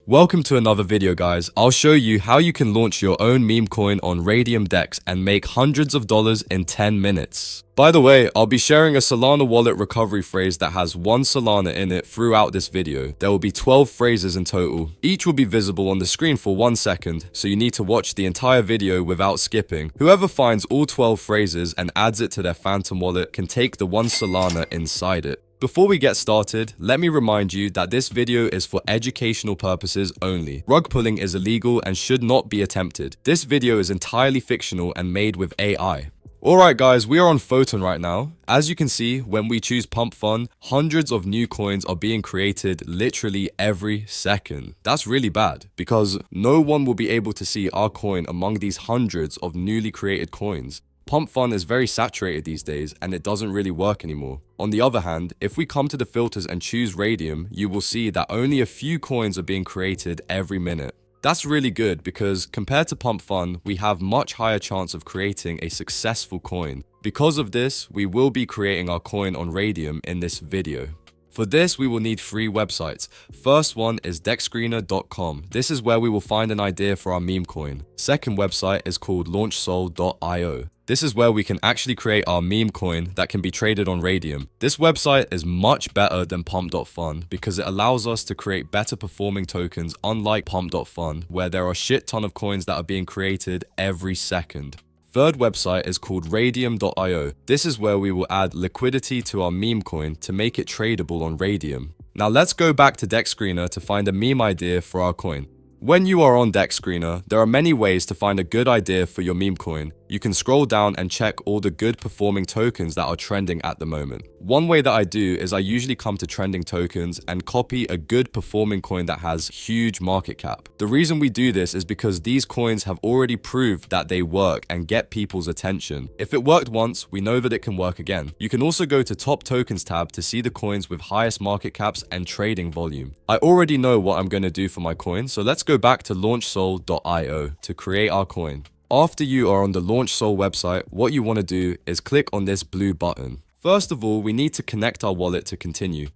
Welcome to another video, guys. I'll show you how you can launch your own meme coin on Raydium DEX and make hundreds of dollars in 10 minutes. By the way, I'll be sharing a Solana wallet recovery phrase that has 1 Solana in it throughout this video. There will be 12 phrases in total. Each will be visible on the screen for 1 second, so you need to watch the entire video without skipping. Whoever finds all 12 phrases and adds it to their Phantom wallet can take the 1 Solana inside it. Before we get started, let me remind you that this video is for educational purposes only. Rug pulling is illegal and should not be attempted. This video is entirely fictional and made with AI. Alright guys, we are on Photon right now. As you can see, when we choose PumpFun, hundreds of new coins are being created literally every second. That's really bad, because no one will be able to see our coin among these hundreds of newly created coins. PumpFun is very saturated these days and it doesn't really work anymore. On the other hand, if we come to the filters and choose Raydium, you will see that only a few coins are being created every minute. That's really good because compared to PumpFun, we have much higher chance of creating a successful coin. Because of this, we will be creating our coin on Raydium in this video. For this, we will need 3 websites. First one is dexscreener.com. This is where we will find an idea for our meme coin. Second website is called launchsol.io. This is where we can actually create our meme coin that can be traded on Raydium. This website is much better than pump.fun because it allows us to create better performing tokens, unlike pump.fun, where there are a shit ton of coins that are being created every second. Third website is called Raydium.io. This is where we will add liquidity to our meme coin to make it tradable on Raydium. Now let's go back to DexScreener to find a meme idea for our coin. When you are on DexScreener, there are many ways to find a good idea for your meme coin. You can scroll down and check all the good performing tokens that are trending at the moment. One way that I do is I usually come to trending tokens and copy a good performing coin that has huge market cap. The reason we do this is because these coins have already proved that they work and get people's attention. If it worked once, we know that it can work again. You can also go to Top Tokens tab to see the coins with highest market caps and trading volume. I already know what I'm going to do for my coin, so let's go back to launchsol.io to create our coin. After you are on the LaunchSol website, what you want to do is click on this blue button. First of all, we need to connect our wallet to continue.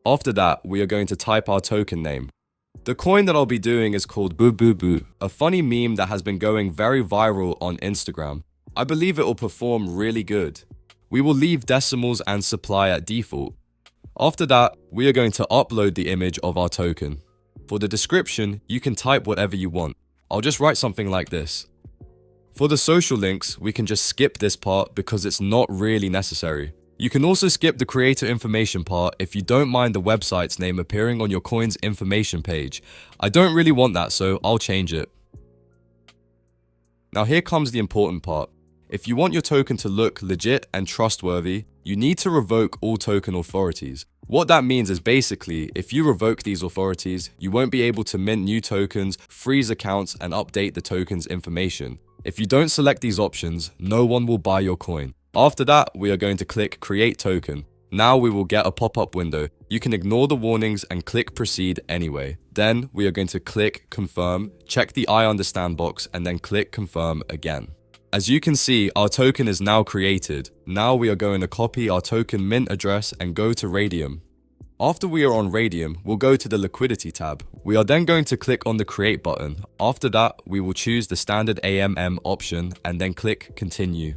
After that, we are going to type our token name. The coin that I'll be doing is called BUBUBU, a funny meme that has been going very viral on Instagram. I believe it will perform really good. We will leave decimals and supply at default. After that, we are going to upload the image of our token. For the description, you can type whatever you want. I'll just write something like this. For the social links, we can just skip this part because it's not really necessary. You can also skip the creator information part if you don't mind the website's name appearing on your coin's information page. I don't really want that, so I'll change it. Now here comes the important part. If you want your token to look legit and trustworthy, you need to revoke all token authorities. What that means is basically, if you revoke these authorities, you won't be able to mint new tokens, freeze accounts, and update the token's information. If you don't select these options, no one will buy your coin. After that, we are going to click Create Token. Now we will get a pop-up window. You can ignore the warnings and click Proceed anyway. Then we are going to click Confirm, check the I understand box, and then click Confirm again. As you can see, our token is now created. Now we are going to copy our token mint address and go to Raydium. After we are on Raydium, we'll go to the Liquidity tab. We are then going to click on the Create button. After that, we will choose the standard AMM option and then click Continue.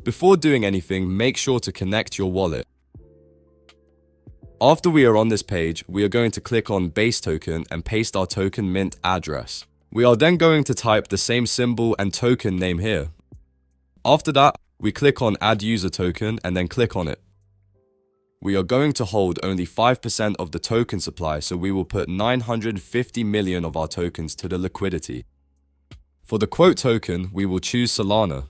Before doing anything, make sure to connect your wallet. After we are on this page, we are going to click on Base Token and paste our token mint address. We are then going to type the same symbol and token name here. After that, we click on Add User Token and then click on it. We are going to hold only 5% of the token supply, so we will put 950 million of our tokens to the liquidity. For the quote token, we will choose Solana.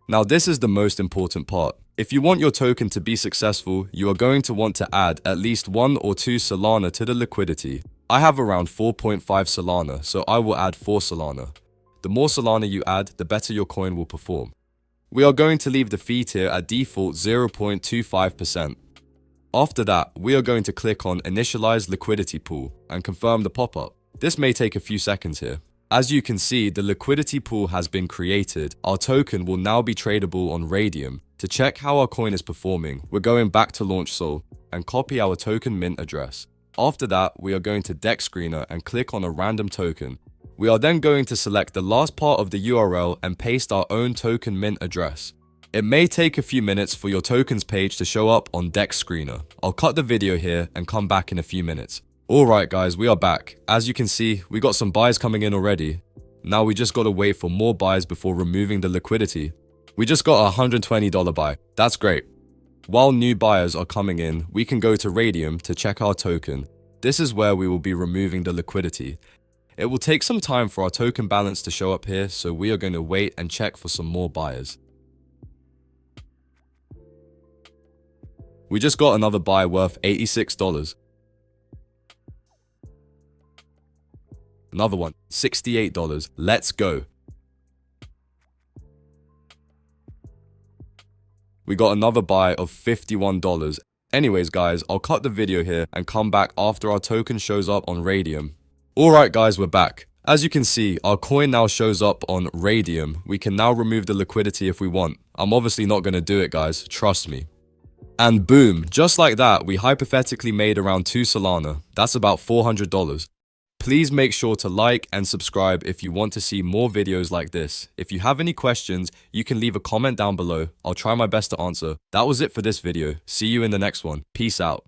Now this is the most important part. If you want your token to be successful, you are going to want to add at least 1 or 2 Solana to the liquidity. I have around 4.5 Solana, so I will add 4 Solana. The more Solana you add, the better your coin will perform. We are going to leave the fee tier at default 0.25%. After that, we are going to click on Initialize Liquidity Pool and confirm the pop-up. This may take a few seconds here. As you can see, the liquidity pool has been created. Our token will now be tradable on Raydium. To check how our coin is performing, we're going back to LaunchSol and copy our token mint address. After that, we are going to Deck Screener and click on a random token. We are then going to select the last part of the URL and paste our own token mint address. It may take a few minutes for your tokens page to show up on Deck Screener. I'll cut the video here and come back in a few minutes. Alright guys, we are back. As you can see, we got some buys coming in already. Now we just gotta wait for more buys before removing the liquidity. We just got a $120 buy. That's great. While new buyers are coming in, we can go to Raydium to check our token. This is where we will be removing the liquidity. It will take some time for our token balance to show up here, so we are going to wait and check for some more buyers. We just got another buy worth $86. Another one, $68. Let's go. We got another buy of $51. Anyways guys, I'll cut the video here and come back after our token shows up on Raydium. Alright guys, we're back. As you can see, our coin now shows up on Raydium. We can now remove the liquidity if we want. I'm obviously not going to do it guys, trust me. And boom, just like that, we hypothetically made around 2 Solana. That's about $400. Please make sure to like and subscribe if you want to see more videos like this. If you have any questions, you can leave a comment down below. I'll try my best to answer. That was it for this video. See you in the next one. Peace out.